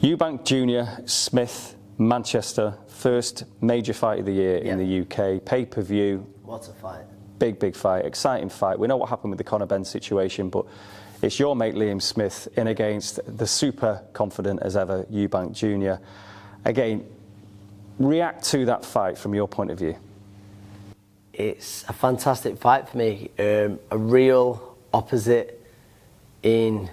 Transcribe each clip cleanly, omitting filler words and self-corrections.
Eubank Jr, Smith, Manchester, first major fight of the year in the UK, pay-per-view. What a fight. Big fight, exciting fight. We know what happened with the Conor Benn situation, but it's your mate Liam Smith in against the super confident as ever Eubank Jr. Again, react to that fight from your point of view. It's a fantastic fight for me. A real opposite in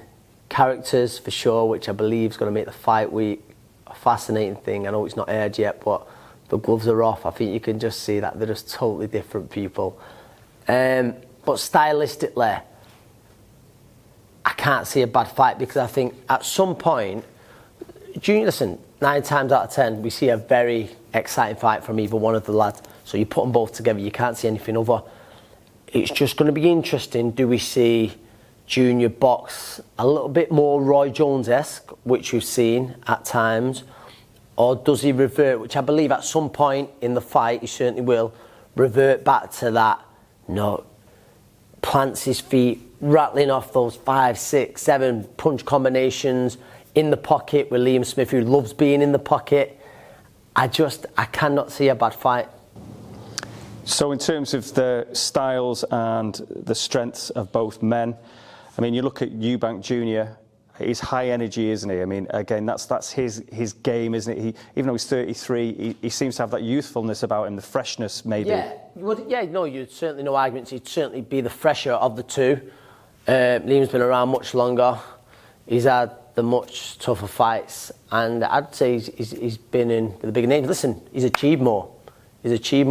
characters for sure, which I believe is going to make the fight week a fascinating thing. I know it's not aired yet, but the gloves are off. I think you can just see that they're just totally different people. But stylistically, I can't see a bad fight, because I think at some point, listen, 9 times out of 10, we see a very exciting fight from either one of the lads. So you put them both together, you can't see anything other. It's just going to be interesting. Do we see Junior box a little bit more Roy Jones-esque, which we've seen at times, or does he revert, which I believe at some point in the fight he certainly will, revert back to that, no, plants his feet, rattling off those 5, 6, 7 punch combinations in the pocket with Liam Smith, who loves being in the pocket. I cannot see a bad fight. So in terms of the styles and the strengths of both men, I mean, you look at Eubank Jr, he's high energy, isn't he? I mean, again, that's his game, isn't it? Even though he's 33, he seems to have that youthfulness about him, the freshness, maybe. You'd certainly no arguments. He'd certainly be the fresher of the two. Liam's been around much longer. He's had the much tougher fights, and I'd say he's been in with the bigger names. Listen, he's achieved more. He's He's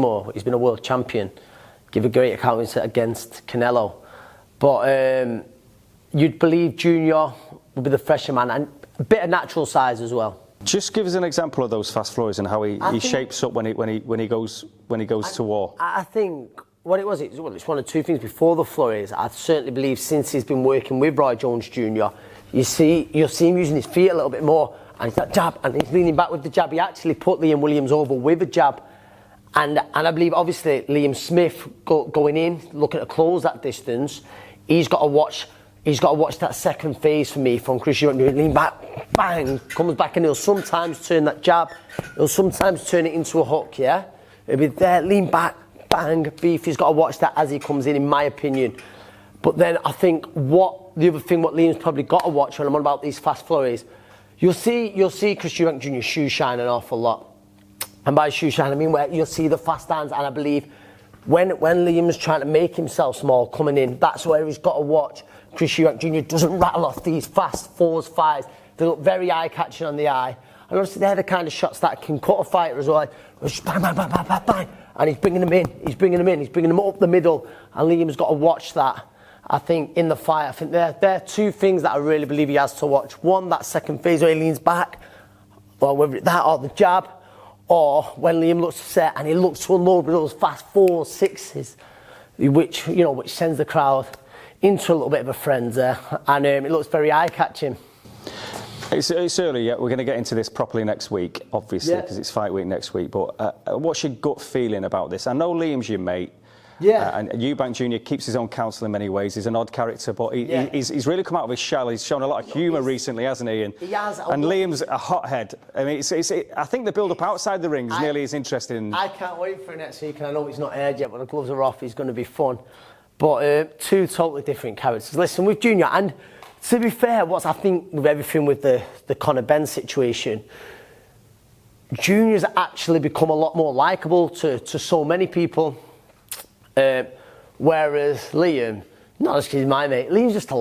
been a world champion. Give a great account against Canelo. But you'd believe Junior would be the fresher man, and a bit of natural size as well. Just give us an example of those fast flurries and how he shapes up when he goes to war. I think what it was, it's one of two things. Before the flurries, I certainly believe since he's been working with Roy Jones Jr, you'll see him using his feet a little bit more, and he's that jab, and he's leaning back with the jab. He actually put Liam Williams over with a jab. And I believe, obviously, Liam Smith going in, looking to close that distance, he's got to watch that second phase for me from Chris Eubank. Lean back, bang, comes back, and he'll sometimes turn that jab, he'll sometimes turn it into a hook, yeah? He'll be there, lean back, bang, beef. He's got to watch that as he comes in my opinion. But then I think what Liam's probably got to watch when I'm on about these fast flurries, you'll see Chris Eubank Jr. shoe shine an awful lot. And by shoe shine, I mean where you'll see the fast hands, and I believe when Liam's trying to make himself small coming in, that's where he's got to watch Chris Eubank Jr. doesn't rattle off these fast 4s, 5s. They look very eye-catching on the eye. And obviously they're the kind of shots that can cut a fighter as well. Bang, bang, bang, bang, bang, bang. And he's bringing them in, he's bringing them up the middle, and Liam's got to watch that. I think in the fight, I think there are two things that I really believe he has to watch. One, that second phase where he leans back, or whether it's that or the jab, or when Liam looks to set and he looks to unload with those fast 4s, 6s, which sends the crowd into a little bit of a frenzy, and it looks very eye-catching. It's early yet. We're going to get into this properly next week, obviously, because it's fight week next week. But what's your gut feeling about this? I know Liam's your mate. Yeah. And Eubank Jr. keeps his own counsel in many ways. He's an odd character, but he's really come out of his shell. He's shown a lot of humour recently, hasn't he? And, he has. And Liam's a hothead. I mean, I think the build-up outside the ring is nearly as interesting. I can't wait for next week, and I know it's not aired yet, but the gloves are off. It's going to be fun. But two totally different characters. Listen, with Junior, and to be fair, I think with everything with the Conor Benn situation, Junior's actually become a lot more likeable to so many people. Whereas Liam, not just 'cause he's my mate, Liam's just a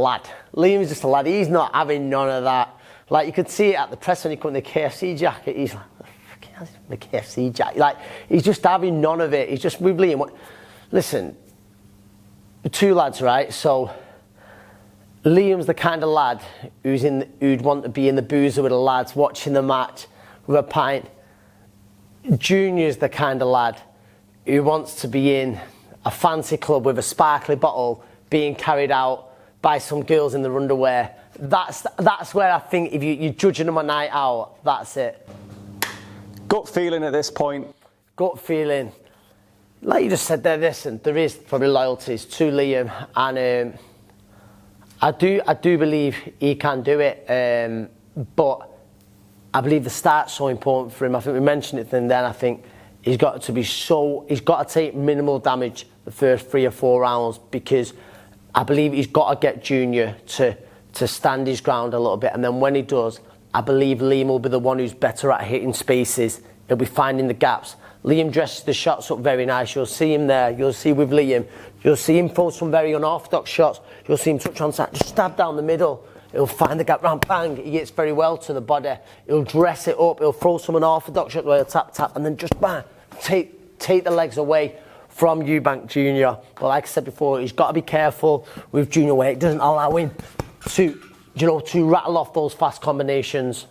lad. He's not having none of that. Like, you could see it at the press when he put in the KFC jacket. He's like, the KFC jacket. Like, he's just having none of it. He's just with Liam. Listen, the two lads, right? So Liam's the kind of lad who'd want to be in the boozer with the lads, watching the match with a pint. Junior's the kind of lad who wants to be in a fancy club with a sparkly bottle being carried out by some girls in their underwear. That's where I think if you're judging them a night out, that's it. Gut feeling at this point? Gut feeling. Like you just said there, listen, there is probably loyalties to Liam, and I do believe he can do it, but I believe the start's so important for him. I think we mentioned it then. I think he's got to take minimal damage the first 3 or 4 rounds, because I believe he's got to get Junior to stand his ground a little bit, and then when he does, I believe Liam will be the one who's better at hitting spaces. He'll be finding the gaps. Liam dresses the shots up very nice. You'll see him there. You'll see with Liam. You'll see him throw some very unorthodox shots. You'll see him touch on side, just stab down the middle. He'll find the gap round, bang. He hits very well to the body. He'll dress it up. He'll throw some unorthodox shots where he'll tap, and then just bang, take the legs away from Eubank Jr. But like I said before, he's got to be careful with Junior where it doesn't allow him to rattle off those fast combinations.